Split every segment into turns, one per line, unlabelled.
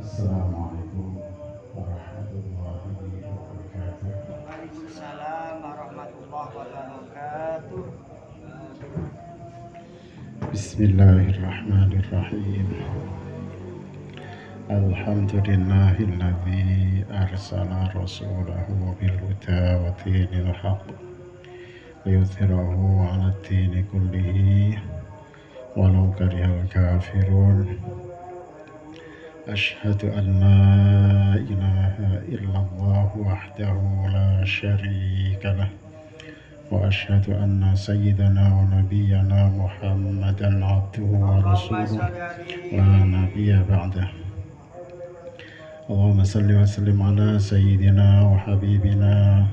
Assalamualaikum warahmatullahi wabarakatuh.
Waalaikumsalam warahmatullahi wabarakatuh.
Bismillahirrahmanirrahim. Alhamdulillahilladzi arsala rasulahu bil huda wa dinil haqq liyudhhirahu 'ala ad-dini kullihi walau karihal kafirun. Asyhadu an la ilaha illallah wahdahu la syarika lah wa asyhadu anna sayyidana wa nabiyyana Muhammadan abduhu wa rasuluh la nabiyya ba'dah. Allahumma salli wa sallim ala sayyidina wa habibina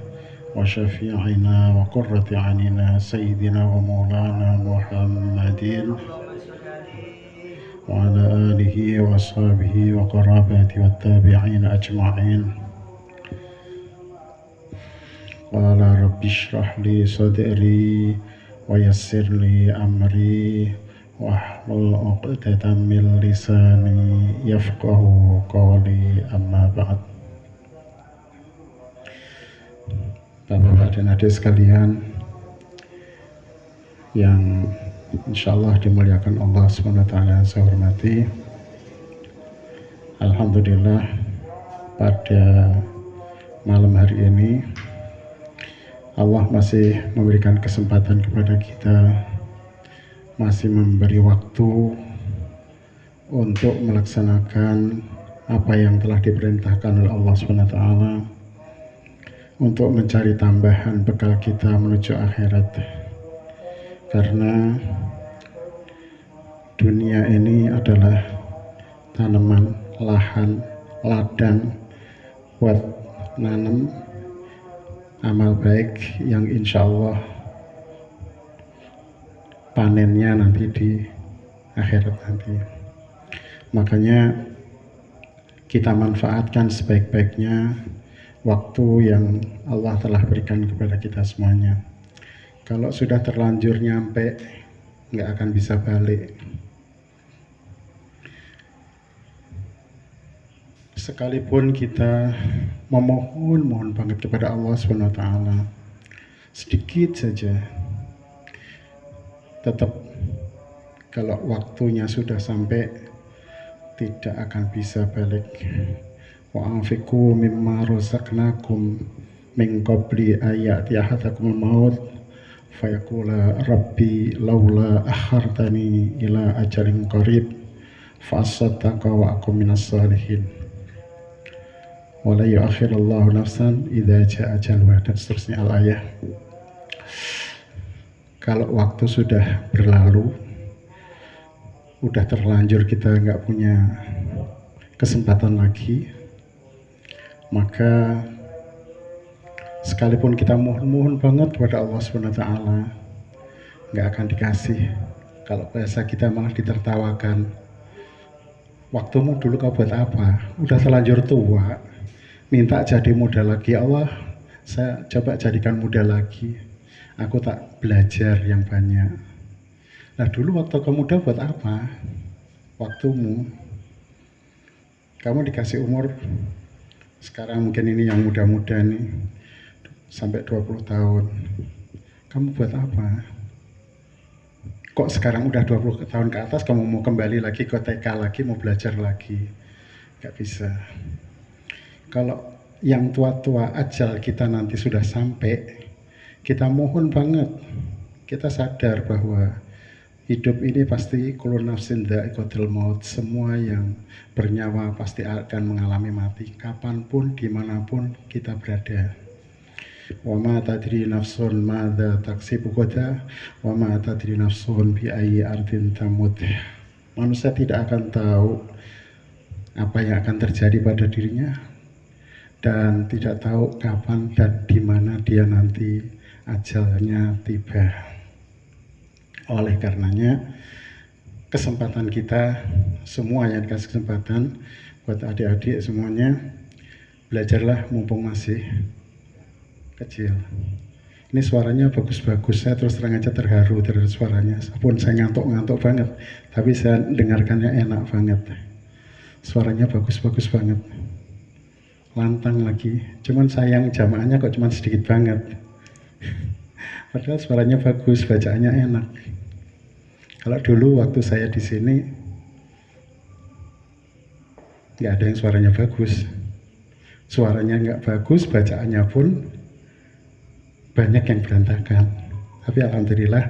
wa syafi'ina wa qurrati a'yunina sayyidina wa maulana Muhammadin wa ala alihi wa ashabihi wa qarabati wa tabi'in ajma'in. Qala rabbi shrah li sadri wa yassir li amri wahlul 'uqdatam min lisani yafqahu qawli, amma ba'd. Bapak dan adik sekalian yang insyaallah dimuliakan Allah SWT, saya hormati. Alhamdulillah, pada malam hari ini Allah masih memberikan kesempatan kepada kita, masih memberi waktu untuk melaksanakan apa yang telah diperintahkan oleh Allah SWT, untuk mencari tambahan bekal kita menuju akhirat. Karena dunia ini adalah tanaman, lahan, ladang buat nanam amal baik yang insya Allah panennya nanti di akhirat nanti. Makanya kita manfaatkan sebaik-baiknya waktu yang Allah telah berikan kepada kita semuanya. Kalau sudah terlanjur nyampe, nggak akan bisa balik. Sekalipun kita mohon banget kepada Allah SWT, sedikit saja, tetap kalau waktunya sudah sampai, tidak akan bisa balik. Wa anfiqu mimma razaqnakum min qabli ayati ahadakumul maut fayaqula rabbi laula akhartani ila ajalin qarib fa asaddaqa wa akum minas salihin wa la yu'akhirullahu nafsan idza jaa ajaluha, dan seterusnya al-ayah. Kalau waktu sudah berlalu, udah terlanjur, kita nggak punya kesempatan lagi, maka sekalipun kita mohon banget kepada Allah SWT, nggak akan dikasih. Kalau bahasa kita malah ditertawakan. Waktumu dulu kau buat apa? Udah terlanjur tua, minta jadi muda lagi. Allah, saya coba jadikan muda lagi. Aku tak belajar yang banyak. Nah dulu waktu kamu muda buat apa? Waktumu. Kamu dikasih umur, sekarang mungkin ini yang muda-muda nih, sampai 20 tahun. Kamu buat apa? Kok sekarang udah 20 tahun ke atas kamu mau kembali lagi ke TK lagi, mau belajar lagi? Gak bisa. Kalau yang tua-tua ajal kita nanti sudah sampai, kita mohon banget, kita sadar bahwa hidup ini pasti kullu nafsin dha'iqatul maut. Semua yang bernyawa pasti akan mengalami mati, kapanpun, dimanapun kita berada. Wa ma tadri nafsun madza taksibu ghadan wa ma tadri nafsun bi ayyi ardin tamut. Manusia tidak akan tahu apa yang akan terjadi pada dirinya, dan tidak tahu kapan dan di mana dia nanti ajalnya tiba. Oleh karenanya, kesempatan kita semua yang dikasih kesempatan buat adik-adik semuanya, belajarlah mumpung masih kecil. Ini suaranya bagus-bagus, saya terus terang aja terharu terhadap suaranya. Walaupun saya ngantuk-ngantuk banget, tapi saya dengarkannya enak banget. Suaranya bagus-bagus banget. Lantang lagi. Cuman sayang jamaahnya kok cuman sedikit banget. Padahal suaranya bagus, bacaannya enak. Kalau dulu waktu saya di sini nggak ada yang suaranya bagus. Suaranya nggak bagus, bacaannya pun banyak yang berantakan. Tapi alhamdulillah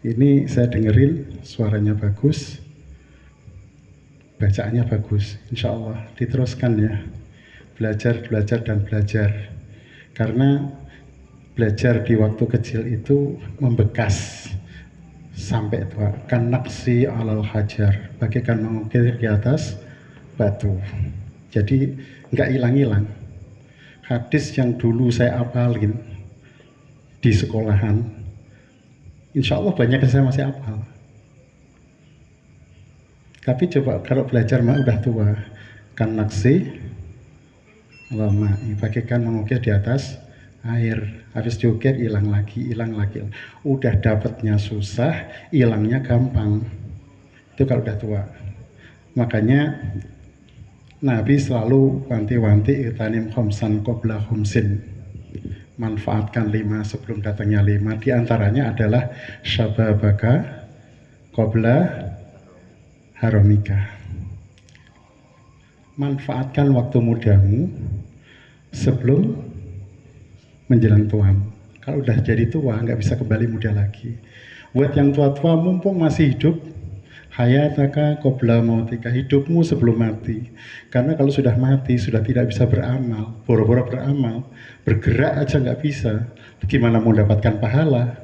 ini saya dengerin suaranya bagus, bacaannya bagus. Insya Allah diteruskan ya. Belajar, belajar, dan belajar. Karena belajar di waktu kecil itu membekas sampai tua. Kan naksi alal hajar, bagaikan mengukir di atas batu. Jadi nggak hilang-hilang. Hadis yang dulu saya apalin di sekolahan, insya Allah banyak yang saya masih hafal. Tapi coba kalau belajar mah udah tua, kan naksi lama, bagaikan mengukir di atas air. Habis diukir hilang lagi, hilang lagi. Udah dapatnya susah, hilangnya gampang. Itu kalau udah tua. Makanya Nabi selalu wanti-wanti itanim khomsan qabla khomsin. Manfaatkan 5 sebelum datangnya 5. Di antaranya adalah syababaka qabla haramika. Manfaatkan waktu mudamu sebelum menjelang tuamu. Kalau udah jadi tua nggak bisa kembali muda lagi. Buat yang tua-tua mumpung masih hidup, hayataka qabla mautika, hidupmu sebelum mati. Karena kalau sudah mati sudah tidak bisa beramal, boro-boro beramal, bergerak aja nggak bisa. Gimana mau mendapatkan pahala?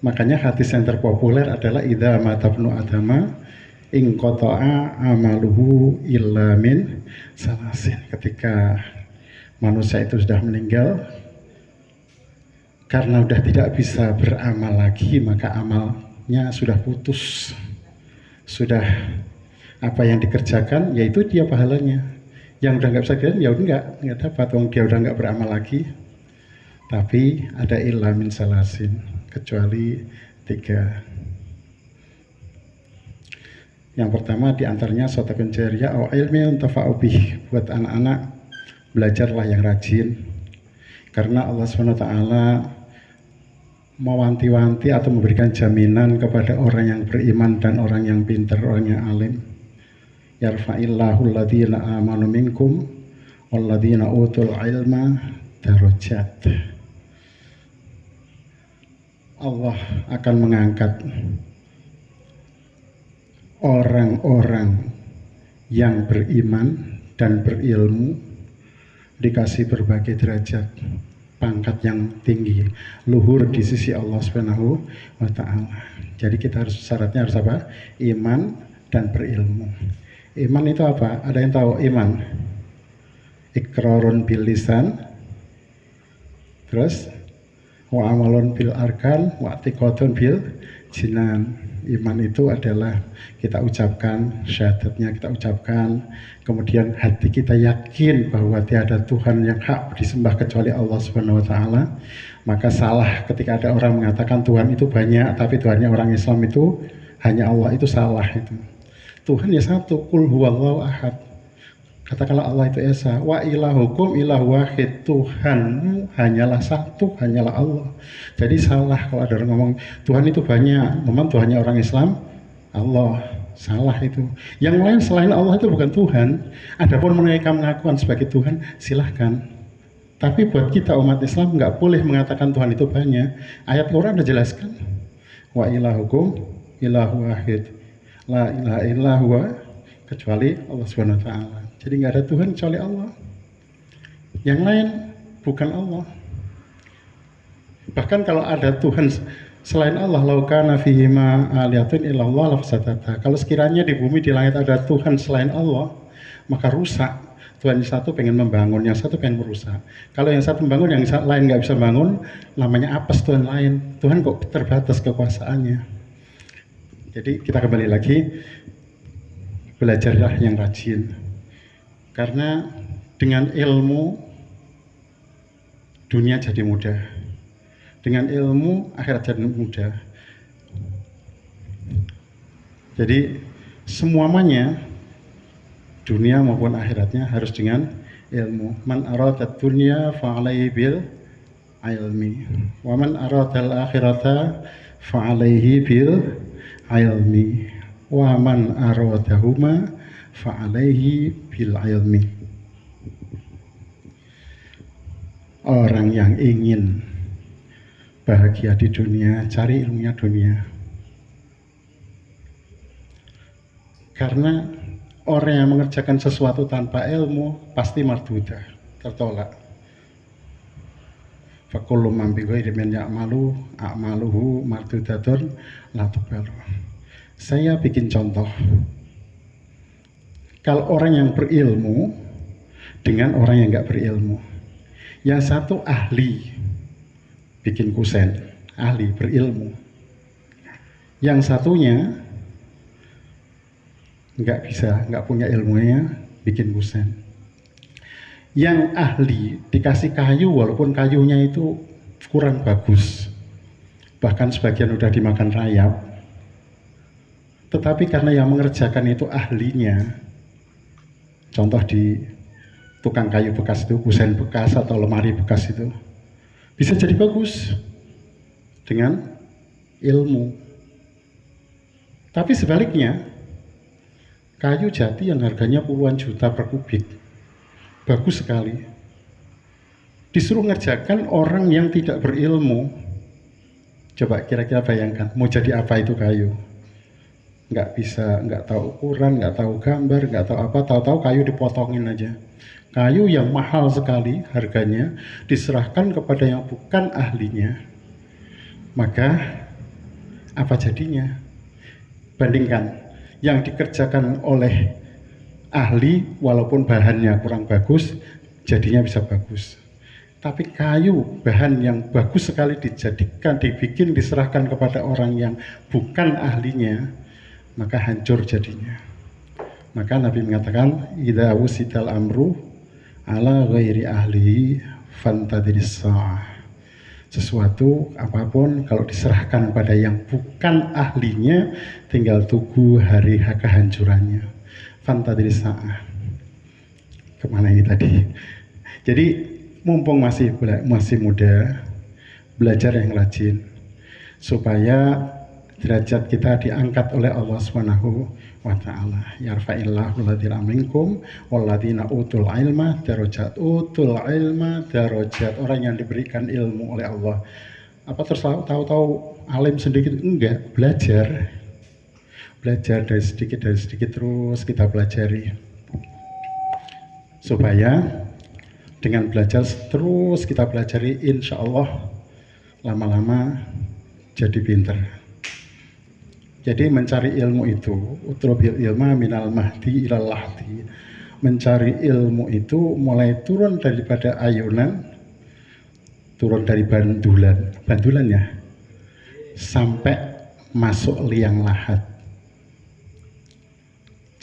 Makanya hadis yang terpopuler adalah idza mata ibnu adama in qata'a amaluhu illa min salasin. Ketika manusia itu sudah meninggal, karena sudah tidak bisa beramal lagi, maka amalnya sudah putus. Sudah apa yang dikerjakan, yaitu dia pahalanya. Yang udah nggak bisa kerjakan, ya udah nggak dapat. Dia udah nggak beramal lagi. Tapi ada illa min salasin, kecuali 3. Yang pertama diantaranya shadaqah jariyah atau ilmi yuntafa'u bih. Buat anak-anak, belajarlah yang rajin. Karena Allah SWT mewanti-wanti atau memberikan jaminan kepada orang yang beriman dan orang yang pintar, orang yang alim. Yarfa'illahu alladhina amanu minkum walladhina utul ilma darajat. Allah akan mengangkat orang-orang yang beriman dan berilmu, dikasih berbagai derajat, pangkat yang tinggi, luhur di sisi Allah Subhanahu wa Ta'ala. Jadi kita harus, syaratnya harus apa? Iman dan berilmu. Iman itu apa? Ada yang tahu iman? Iqrarun bil lisan, terus wa amalun bil arkan, wa i'tiqadun bil jinan. Iman itu adalah kita ucapkan, syahadatnya kita ucapkan, kemudian hati kita yakin bahwa tiada Tuhan yang hak disembah kecuali Allah Subhanahu wa Ta'ala. Maka salah ketika ada orang mengatakan Tuhan itu banyak, tapi Tuhannya orang Islam itu hanya Allah, itu salah itu. Tuhan ya satu, qul huwallahu ahad. Katakanlah Allah itu esa, wa ilahukum ilahu wahid, Tuhanmu hanyalah satu, hanyalah Allah. Jadi salah kalau ada orang ngomong Tuhan itu banyak, memang Tuhannya orang Islam Allah, salah itu. Yang lain selain Allah itu bukan Tuhan. Adapun mereka mengakukan sebagai Tuhan, silahkan. Tapi buat kita umat Islam nggak boleh mengatakan Tuhan itu banyak. Ayat Quran sudah jelaskan, wa ilahukum ilahu wahid, la ilaha illa huwa, kecuali Allah Subhanahu wa Ta'ala. Jadi nggak ada Tuhan kecuali Allah. Yang lain bukan Allah. Bahkan kalau ada Tuhan selain Allah, laukana fihima aliyatun illallah lafsadata. Kalau sekiranya di bumi di langit ada Tuhan selain Allah, maka rusak. Tuhan yang satu pengen membangun, yang satu pengen merusak. Kalau yang satu membangun, yang lain nggak bisa bangun, namanya apes Tuhan lain. Tuhan kok terbatas kekuasaannya. Jadi kita kembali lagi, belajarlah yang rajin. Karena dengan ilmu dunia jadi mudah, dengan ilmu akhirat jadi mudah. Jadi semuanya dunia maupun akhiratnya harus dengan ilmu. Man aradad dunya fa'alaihi bil ilmi wa man aradal akhirata fa'alaihi bil ilmi wa man aradahuma fa'alaihi bil ilmi. Orang yang ingin bahagia di dunia, cari ilmunya dunia. Karena orang yang mengerjakan sesuatu tanpa ilmu pasti mardudah, tertolak. Fakullu man bi ghairi man ya'malu a'maluhu mardudatun la tuqbalu. Saya bikin contoh. Kalau orang yang berilmu dengan orang yang nggak berilmu, yang satu ahli bikin kusen, ahli berilmu. Yang satunya nggak bisa, nggak punya ilmunya, bikin kusen. Yang ahli dikasih kayu walaupun kayunya itu kurang bagus, bahkan sebagian udah dimakan rayap, tetapi karena yang mengerjakan itu ahlinya, contoh di tukang kayu bekas itu, kusen bekas atau lemari bekas itu, bisa jadi bagus dengan ilmu. Tapi sebaliknya, kayu jati yang harganya puluhan juta per kubik, bagus sekali, disuruh ngerjakan orang yang tidak berilmu. Coba kira-kira bayangkan, mau jadi apa itu kayu? Nggak bisa, nggak tahu ukuran, nggak tahu gambar, nggak tahu apa, tahu-tahu kayu dipotongin aja. Kayu yang mahal sekali harganya diserahkan kepada yang bukan ahlinya, maka apa jadinya? Bandingkan yang dikerjakan oleh ahli walaupun bahannya kurang bagus, jadinya bisa bagus. Tapi kayu, bahan yang bagus sekali dijadikan, dibikin, diserahkan kepada orang yang bukan ahlinya, maka hancur jadinya. Maka Nabi mengatakan, idza wusidal amru ala ghairi ahlihi fantadhiris sa'ah. Sesuatu apapun kalau diserahkan pada yang bukan ahlinya, tinggal tunggu hari kehancurannya. Fantadhiris sa'ah. Kemana ini tadi? Jadi mumpung masih muda, belajar yang rajin supaya derajat kita diangkat oleh Allah Subhanahu wa ta'ala. Yarfa'illahu alladhina minkum walladhina utul ilma darajat. Utul ilma darajat, orang yang diberikan ilmu oleh Allah. Apa terus tahu-tahu alim sedikit? Enggak, belajar dari sedikit terus kita pelajari, supaya dengan belajar terus kita pelajari, insya Allah lama-lama jadi pinter. Jadi mencari ilmu itu, utlubil ilma minal mahdi ilal lahdi. Mencari ilmu itu mulai turun daripada ayunan, turun dari bandulan ya, sampai masuk liang lahat.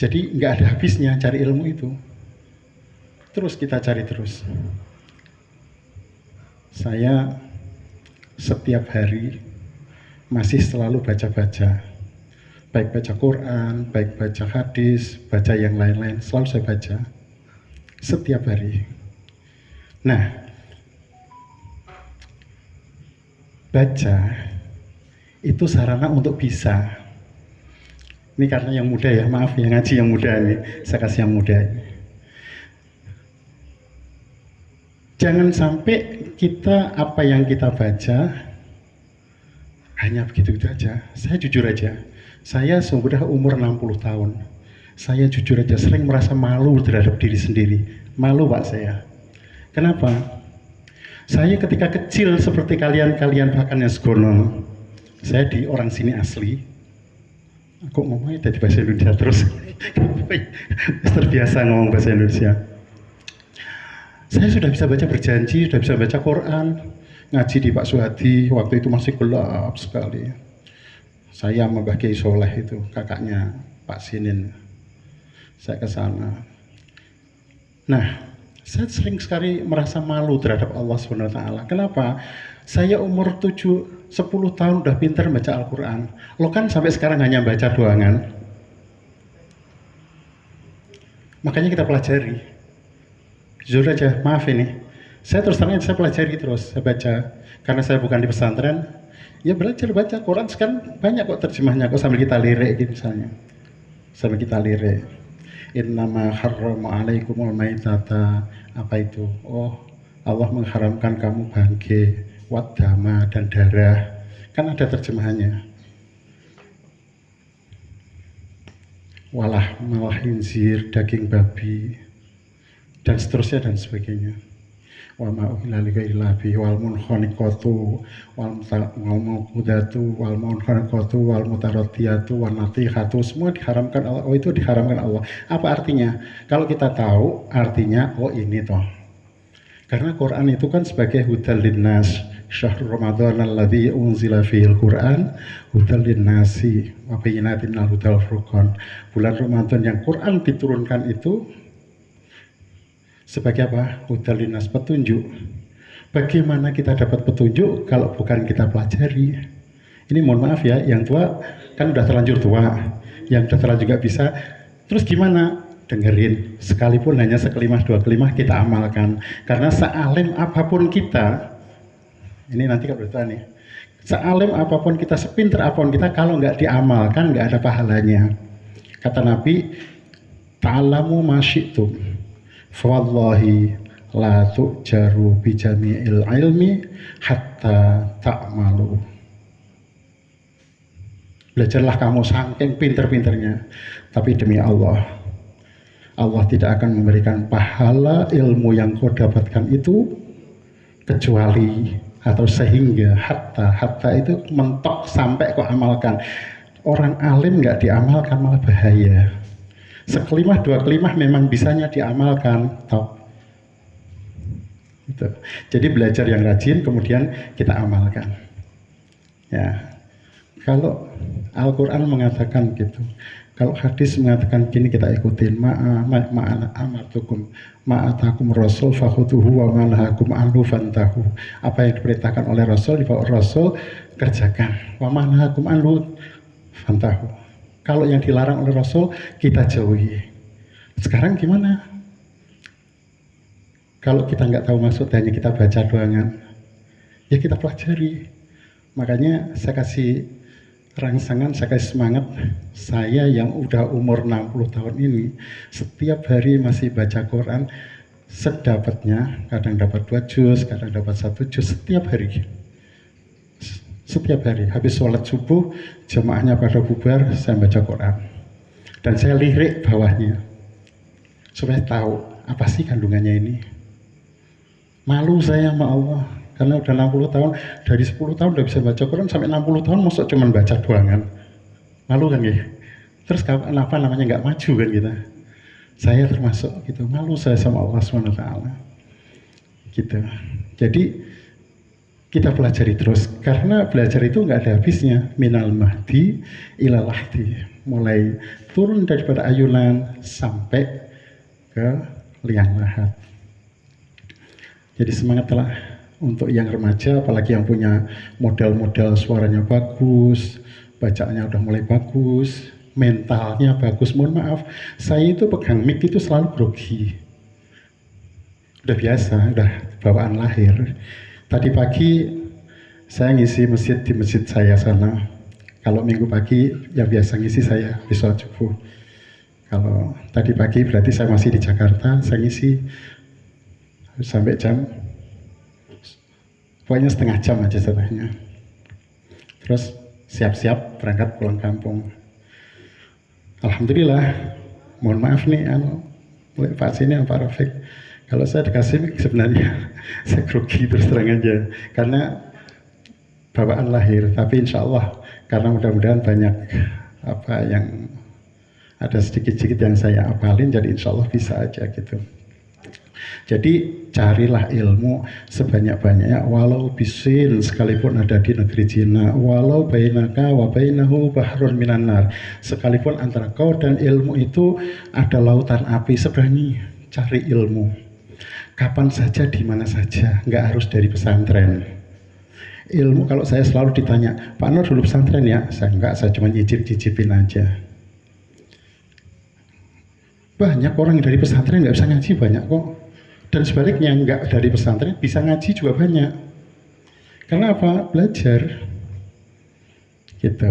Jadi nggak ada habisnya cari ilmu itu. Terus kita cari terus. Saya setiap hari masih selalu baca-baca, baik baca Quran, baik baca hadis, baca yang lain-lain, selalu saya baca setiap hari. Nah, baca itu sarana untuk bisa. Ini karena yang muda ya, maaf yang ngaji yang muda ini, saya kasih yang muda ini. Jangan sampai kita apa yang kita baca hanya begitu-begitu aja. Saya jujur aja, saya sudah umur 60 tahun. Saya jujur aja sering merasa malu terhadap diri sendiri. Malu Pak saya. Kenapa? Saya ketika kecil seperti kalian bahkan yang segono, saya di orang sini asli. Aku ngomongnya dari bahasa Indonesia terus. Terbiasa ngomong bahasa Indonesia. Saya sudah bisa baca berjanji, sudah bisa baca Quran, ngaji di Pak Suhadi, waktu itu masih gelap sekali. Saya sama Mbah Kiai Soleh itu, kakaknya Pak Sinin. Saya ke sana. Nah, saya sering sekali merasa malu terhadap Allah SWT. Kenapa? Saya umur 10 tahun udah pintar baca Al-Quran. Lo kan sampai sekarang hanya baca doangan. Makanya kita pelajari. Jujur aja, maaf ini. Saya terus terang saya pelajari terus, saya baca. Karena saya bukan di pesantren, ya belajar baca Quran sekarang banyak kok terjemahnya kok sambil kita lirik gitu misalnya. Sambil kita lirik. Innama harrama alaikumul maitata, apa itu? Oh, Allah mengharamkan kamu bangke, wadama dan darah. Kan ada terjemahannya. Walah malah khinzir, daging babi, dan seterusnya dan sebagainya. Wa ma uhilla li ghairillahi bihi wal munkhaniqatu wal mawqudatu wal munkhaniqatu wal mutaradiyatu wan natihatu, semua diharamkan Allah. Oh, itu diharamkan Allah. Apa artinya? Kalau kita tahu artinya, oh ini toh. Karena Quran itu kan sebagai hudal linnas, syahrul ramadan alladzi unzila fihil Quran hudal linnasi wa bayyinatin minal hudal furqan. Bulan Ramadan yang Quran diturunkan itu sebagai apa? Hudal linnas, petunjuk. Bagaimana kita dapat petunjuk kalau bukan kita pelajari? Ini mohon maaf ya, yang tua kan udah terlanjur tua, yang udah terlanjur juga bisa. Terus gimana? Dengerin, sekalipun hanya sekelimah dua kelimah kita amalkan. Karena sealim apapun kita, ini nanti kalau beritahu nih, sealim apapun kita, sepinter apapun kita, kalau nggak diamalkan nggak ada pahalanya. Kata Nabi, ta'alamu masyitum, fawallahi la tu'jaru bijami'il ilmi hatta ta'malu. Belajarlah kamu saking pinter-pinternya, tapi demi Allah, Allah tidak akan memberikan pahala ilmu yang kau dapatkan itu kecuali atau sehingga hatta itu mentok sampai kau amalkan. Orang alim nggak diamalkan malah bahaya. Sekelimah dua kelimah memang bisanya diamalkan, top. Gitu. Jadi belajar yang rajin kemudian kita amalkan. Ya, kalau Al-Quran mengatakan gitu, kalau hadis mengatakan gini kita ikutin, ma'ana amartukum ma'atakum rasul fakhutuhu wa manhakum anhu fantahu. Apa yang diperintahkan oleh Rasul dibawa Rasul kerjakan, wa manhakum anhu fantahu. Kalau yang dilarang oleh Rasul kita jauhi. Sekarang gimana? Kalau kita nggak tahu maksud, hanya kita baca doangan, ya kita pelajari. Makanya saya kasih rangsangan, saya kasih semangat, saya yang udah umur 60 tahun ini setiap hari masih baca Quran sedapatnya, kadang dapat 2 juz, kadang dapat 1 juz setiap hari. Setiap hari habis sholat subuh, jamaahnya pada bubar, saya baca Quran dan saya lirik bawahnya supaya tahu apa sih kandungannya ini. Malu saya sama Allah karena udah 60 tahun, dari 10 tahun udah bisa baca Quran, sampai 60 tahun masuk cuman baca doangan. Malu kan ya? Terus kenapa namanya nggak maju kan kita? Saya termasuk gitu, malu saya sama Allah SWT. Gitu. Jadi kita pelajari terus, karena belajar itu nggak ada habisnya. Minal mahdi ilal lahdi, mulai turun daripada ayunan sampai ke liang lahat. Jadi semangatlah untuk yang remaja, apalagi yang punya modal-modal suaranya bagus, bacaannya udah mulai bagus, mentalnya bagus. Mohon maaf, saya itu pegang mic itu selalu grogi. Udah biasa, udah bawaan lahir. Tadi pagi saya ngisi masjid di masjid saya sana. Kalau minggu pagi ya biasa ngisi saya di sholat subuh. Kalau tadi pagi berarti saya masih di Jakarta, saya ngisi sampai jam, pokoknya setengah jam aja setelahnya. Terus siap-siap berangkat pulang kampung. Alhamdulillah, mohon maaf nih, Pak Sini, Pak Rafiq, kalau saya dikasih mic sebenarnya saya grogi terus terang aja, karena bawaan lahir. Tapi insya Allah, karena mudah-mudahan banyak apa yang ada sedikit-sedikit yang saya apalin, jadi insya Allah bisa aja gitu. Jadi carilah ilmu sebanyak-banyaknya, walau bisin, sekalipun ada di negeri Cina, walau bainaka wa bainahu bahrun minan nar, sekalipun antara kau dan ilmu itu ada lautan api, seberani cari ilmu. Kapan saja, di mana saja, nggak harus dari pesantren. Ilmu, kalau saya selalu ditanya, Pak Nur dulu pesantren ya? Saya enggak, saya cuma nyicip-nyicipin aja. Banyak orang yang dari pesantren nggak bisa ngaji banyak kok. Dan sebaliknya nggak dari pesantren bisa ngaji juga banyak. Karena apa? Belajar. Gitu.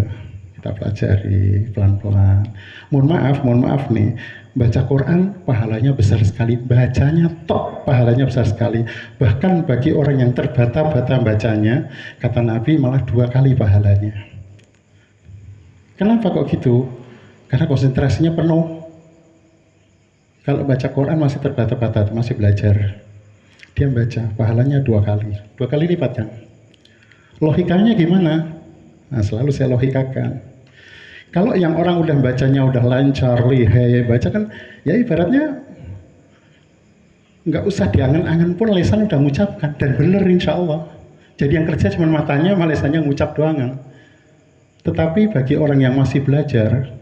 Kita pelajari pelan-pelan. Mohon maaf nih. Baca Quran pahalanya besar sekali. Bacanya top pahalanya besar sekali. Bahkan bagi orang yang terbata-bata bacanya, kata Nabi malah 2 kali pahalanya. Kenapa kok gitu? Karena konsentrasinya penuh. Kalau baca Quran masih terbata-bata, masih belajar. Dia baca, pahalanya 2 kali. 2 kali lipatnya. Logikanya gimana? Nah, selalu saya logikakan. Kalau yang orang udah bacanya udah lancar, lihai, baca kan, ya ibaratnya nggak usah diangan-angan pun lesan udah mengucapkan. Dan bener insya Allah. Jadi yang kerja cuma matanya, malah lesannya ngucap doangan. Tetapi bagi orang yang masih belajar,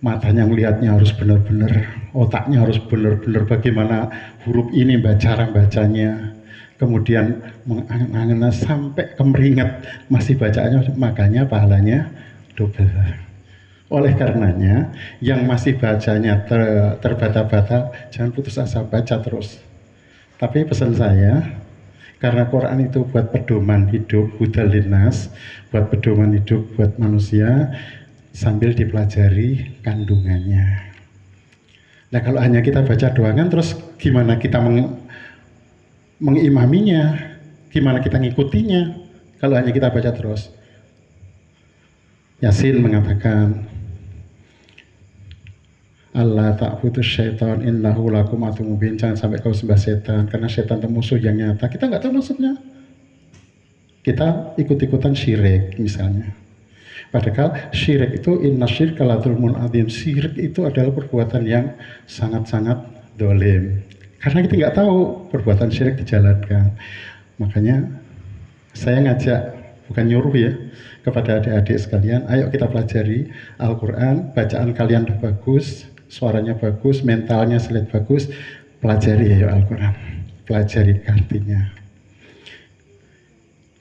matanya melihatnya harus benar-benar, otaknya harus benar-benar bagaimana huruf ini cara bacanya, kemudian mengangan-angan sampai kemeringat masih bacanya, makanya pahalanya double. Oleh karenanya yang masih bacanya terbata-bata jangan putus asa, baca terus. Tapi pesan saya, karena Quran itu buat pedoman hidup, hudal linnas, buat pedoman hidup buat manusia, sambil dipelajari kandungannya. Nah kalau hanya kita baca doangan, terus gimana kita mengimaminya, gimana kita ngikutinya kalau hanya kita baca terus. Yasin mengatakan, Allah ta'budu syaitan innahu lakum aduwwun mubin. Jangan sampai kau sembah setan, karena setan itu musuh yang nyata. Kita nggak tahu maksudnya. Kita ikut-ikutan syirik misalnya. Padahal syirik itu inna syirka la dzulmun adzim. Syirik itu adalah perbuatan yang sangat-sangat dolim. Karena kita nggak tahu perbuatan syirik dijalankan. Makanya saya ngajak, bukan nyuruh ya, kepada adik-adik sekalian, ayo kita pelajari Al-Quran, bacaan kalian udah bagus, suaranya bagus, mentalnya sulit bagus, pelajari ya Al-Quran, pelajari artinya.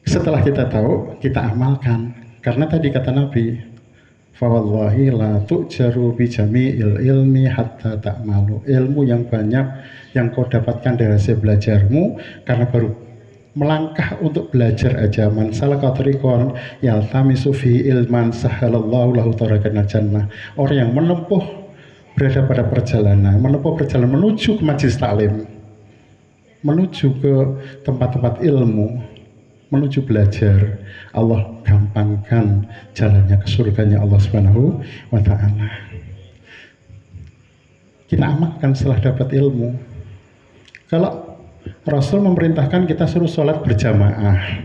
Setelah kita tahu, kita amalkan. Karena tadi kata Nabi, fawallahi la tu'jaru bi jami'il ilmi hatta ta'malu. Ilmu yang banyak yang kau dapatkan dari hasil belajarmu, karena baru melangkah untuk belajar aja. Man salaka tariqan yaltamisu fi ilman sahalallahu lahu tariqan jannah. Orang yang menempuh berada pada perjalanan, menempuh perjalanan menuju ke majelis taklim, menuju ke tempat-tempat ilmu, menuju belajar, Allah gampangkan jalannya ke surganya Allah Subhanahu wa ta'ala. Kita amalkan setelah dapat ilmu. Kalau Rasul memerintahkan kita suruh sholat berjamaah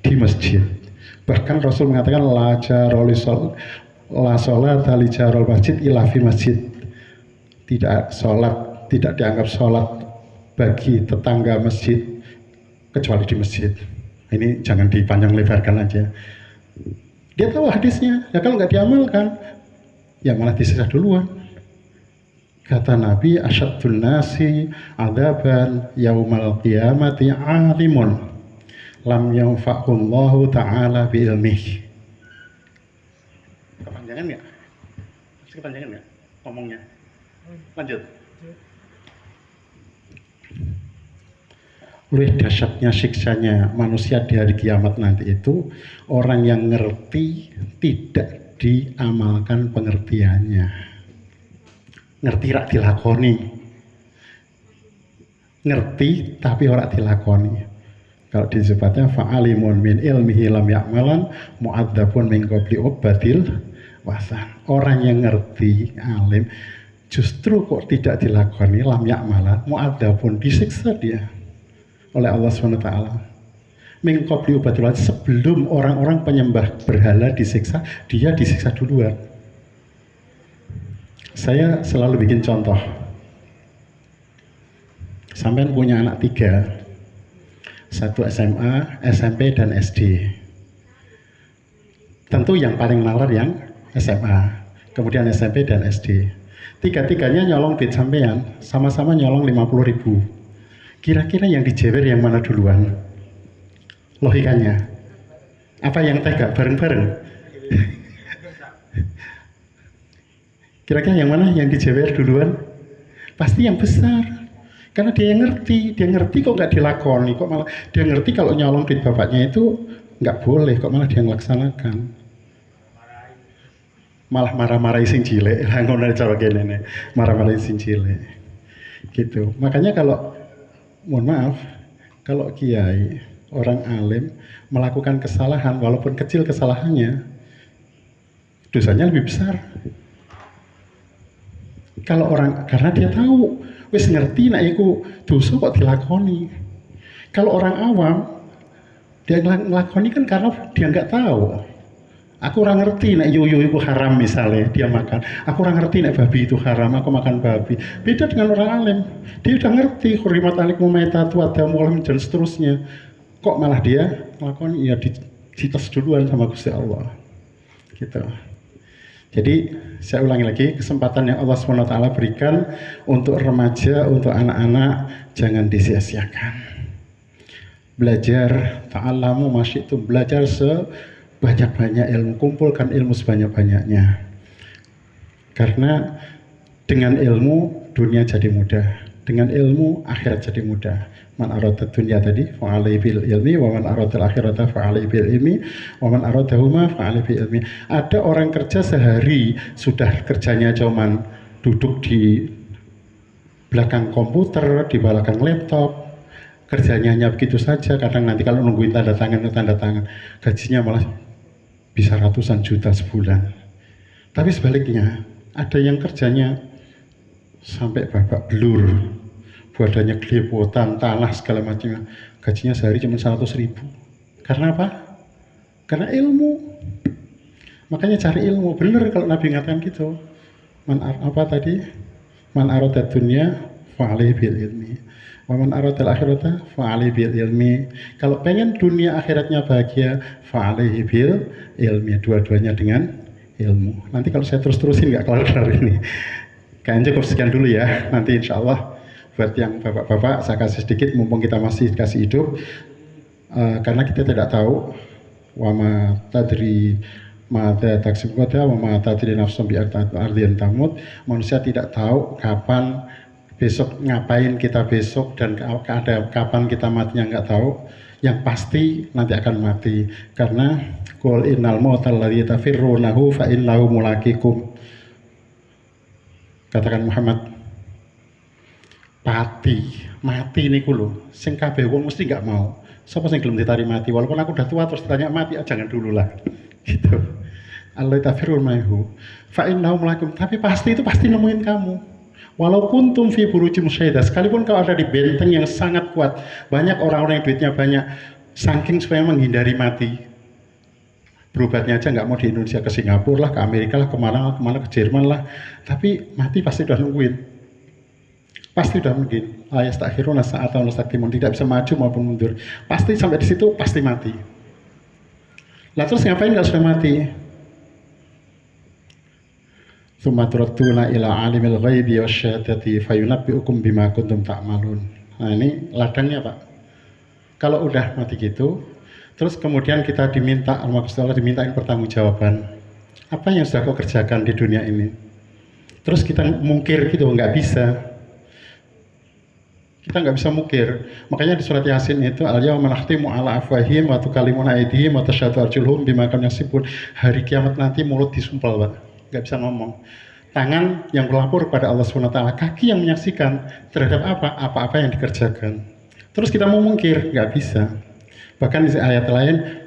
di masjid, bahkan Rasul mengatakan la sholat li jarol masjid ila fi masjid. Tidak sholat, tidak dianggap sholat bagi tetangga masjid kecuali di masjid. Ini jangan dipanjang lebarkan aja. Dia tahu hadisnya, ya kalau nggak diamalkan, ya malah disiksa duluan. Kata Nabi, asyaddun nasi adzaban yaumal qiyamati alimun lam yanfa'ullahu ta'ala bi ilmih. Kepanjangan nggak? Kepanjangan nggak ngomongnya? Lanjut. Oleh dahsyatnya siksanya manusia di hari kiamat nanti itu, orang yang ngerti tidak diamalkan pengertiannya, ngerti rak dilakoni, ngerti tapi ora dilakoni. Kalau disebutnya fa'alimun min ilmihi lam ya'malan mu'adzabun min qabli ubadil wasan. Orang yang ngerti, alim, justru kok tidak dilakoni, lam ya'malan mu'adzabun, disiksa dia oleh Allah SWT. Mengkobli ubadillah, sebelum orang-orang penyembah berhala disiksa, dia disiksa duluan. Saya selalu bikin contoh. Sampai punya anak 3, 1 SMA, SMP, dan SD. Tentu yang paling nalar yang SMA, kemudian SMP dan SD. Tiga-tiganya nyolong duit sampean, sama-sama nyolong 50.000. Kira-kira yang dijewer yang mana duluan? Logikanya. Apa yang tega? Bareng-bareng? Kira-kira yang mana yang dijewer duluan? Pasti yang besar. Karena dia yang ngerti kok nggak dilakoni, kok malah dia ngerti kalau nyolong duit bapaknya itu nggak boleh, kok malah dia melaksanakan. Malah marah-marahi sing cilik, ngono cara kene, marah-marahi sing cilik. Gitu. Makanya kalau mohon maaf, kalau kiai, orang alim melakukan kesalahan walaupun kecil kesalahannya, dosanya lebih besar. Kalau orang, karena dia tahu, wis ngerti nak iku dosa kok dilakoni. Kalau orang awam, dia ngelakoni kan karena dia nggak tahu. Aku orang ngerti nak yoyo itu haram misalnya, dia makan. Aku orang ngerti nak babi itu haram, aku makan babi. Beda dengan orang alim, dia udah ngerti hurrimat alaikum maitatu adamu dan seterusnya. Kok malah dia ngelakoni, ya dites duluan sama Gusti Allah. Gitu. Jadi saya ulangi lagi, kesempatan yang Allah SWT berikan untuk remaja, untuk anak-anak, jangan disia-siakan. Belajar, ta'alamu masyitum, belajar sebanyak-banyak ilmu, kumpulkan ilmu sebanyak-banyaknya. Karena dengan ilmu dunia jadi mudah, dengan ilmu akhirat jadi mudah. Man arada dunya tadi fa'alai bil ilmi, wa man arada akhirata fa'alai bil ilmi, wa man aradahuma fa'alai bil ilmi. Ada orang kerja sehari sudah kerjanya cuman duduk di belakang komputer, di belakang laptop, kerjanya hanya begitu saja. Kadang nanti kalau nungguin tanda tangan, gajinya malah bisa ratusan juta sebulan. Tapi sebaliknya, ada yang kerjanya sampai babak belur, badannya gelepotan, tanah segala macam, gajinya sehari cuma 100.000. Karena apa? Karena ilmu. Makanya cari ilmu. Bener kalau Nabi ngatakan gitu. Apa tadi? Man arada dunya fa'alaihi bil ilmi, wa man arada akhirata fa'alaihi bil ilmi. Kalau pengen dunia akhiratnya bahagia, fa'alaihi bil ilmi. Dua-duanya dengan ilmu. Nanti kalau saya terus-terusin nggak kelar-kelar ini. Kayaknya cukup sekian dulu ya. Nanti insya Allah buat yang bapak-bapak saya kasih sedikit mumpung kita masih kasih hidup, karena kita tidak tahu wama tadri mata taksim kota wama tadri nafsum bi ardian tamut. Manusia tidak tahu kapan besok, ngapain kita besok, dan kapan kita matinya nggak tahu. Yang pasti nanti akan mati, karena qul innal mautal ladzi tafirrunahu fa innahu mulaqikum. Katakan Muhammad, mati niku lho, sing kabeh wong mesti nggak mau. Sapa sing gelem ditari mati, walaupun aku udah tua terus ditanya mati, jangan dulu lah. Gitu. Allah tafirul maihu fa innahu mulakum, tapi pasti itu pasti nemuin kamu. Walau kuntum fi burujim syaidah, sekalipun kau ada di benteng yang sangat kuat. Banyak orang-orang yang duitnya banyak, saking supaya menghindari mati, berobatnya aja nggak mau di Indonesia, ke Singapura lah, ke Amerika lah, kemana ke Jerman lah, tapi mati pasti udah nungguin. Pasti udah mungkin ayat takhiruna saat atau nasaktimun, tidak bisa maju maupun mundur, pasti sampai di situ pasti mati. Lah terus ngapain kalau sudah mati? Tsumma turadduna ila alimil ghaibi wasyahadati fayunabbiukum bima kuntum ta'malun. Nah ini ladangnya Pak. Kalau udah mati gitu, terus kemudian kita diminta, Allah dimintain pertanggungjawaban. Apa yang sudah kau kerjakan di dunia ini? Terus kita mungkir gitu, nggak bisa. Kita nggak bisa mukir. Makanya di surat Yasin itu al-yawma nakhtimu ala afwahihim wa tukallimuna aydihim wa tashhadu arjuluhum bima kanu yaksibun. Hari kiamat nanti mulut disumpal, Pak. Nggak bisa ngomong. Tangan yang berlapor kepada Allah SWT, kaki yang menyaksikan terhadap apa-apa yang dikerjakan. Terus kita mau mungkir, nggak bisa. Bahkan di ayat lain,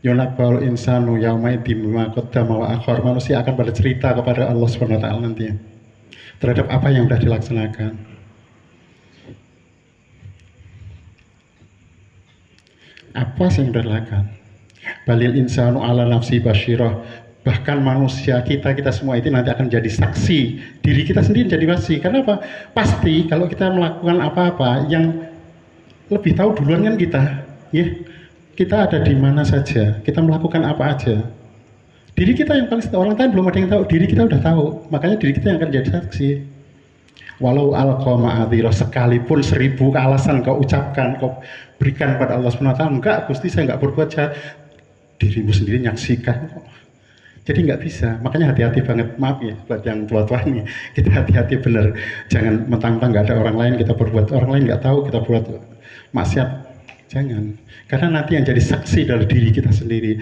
yunabba'ul insanu yauma idzin bima qaddama wa akhar, manusia akan bercerita kepada Allah SWT nanti terhadap apa yang sudah dilaksanakan. Apa yang sudah dilakukan? Balil insanu ala nafsi basyirah. Bahkan manusia kita semua itu nanti akan jadi saksi. Diri kita sendiri jadi saksi. Karena apa? Pasti kalau kita melakukan apa-apa, yang lebih tahu duluan kan kita. Ya, kita ada di mana saja, kita melakukan apa aja. Diri kita yang paling tahu, orang lain belum ada yang tahu. Diri kita udah tahu. Makanya diri kita yang akan jadi saksi. Walau alqa ma'adzirah, sekalipun 1000 alasan kau ucapkan, kau berikan pada Allah SWT, enggak, Gusti saya enggak berbuat jahat, dirimu sendiri nyaksikan kok. Jadi nggak bisa, makanya hati-hati banget. Maaf ya buat yang tua-tua nih, kita hati-hati bener. Jangan mentang-mentang nggak ada orang lain kita berbuat, orang lain nggak tahu kita buat maksiat. Jangan, karena nanti yang jadi saksi dari diri kita sendiri.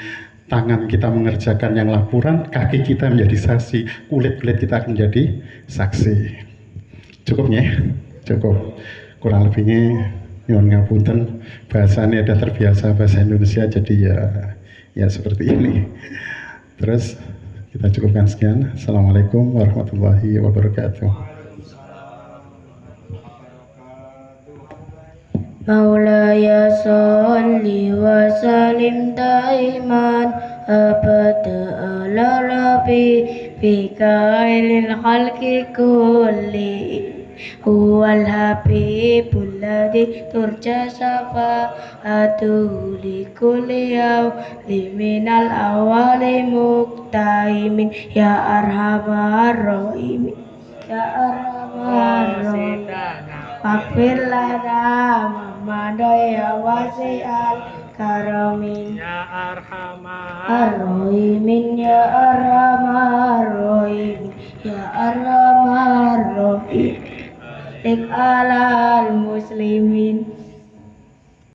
Tangan kita mengerjakan yang laporan, kaki kita menjadi saksi, kulit-kulit kita akan menjadi saksi. Cukup ya? Cukup. Kurang lebihnya nyuwun ngapunten, bahasanya udah terbiasa bahasa Indonesia jadi ya seperti ini. Terus kita cukupkan sekian. Assalamualaikum warahmatullahi wabarakatuh.
Maulaya salli wa salim daiman abada ala nabi fi kailil khalqi kulli huwal habibul ladhi turja syafa'atuhu li kulli yawli minal awali muktaimin ya arhamar rahimin ya arhamar rahimin Fakfir lana mamadaya wasi'al karamin
Ya arhamar
Ar-Rahimin ya Ar-Rahman Ar-Rahim ya Ar-Rahman Ar-Rahim Lik alal muslimin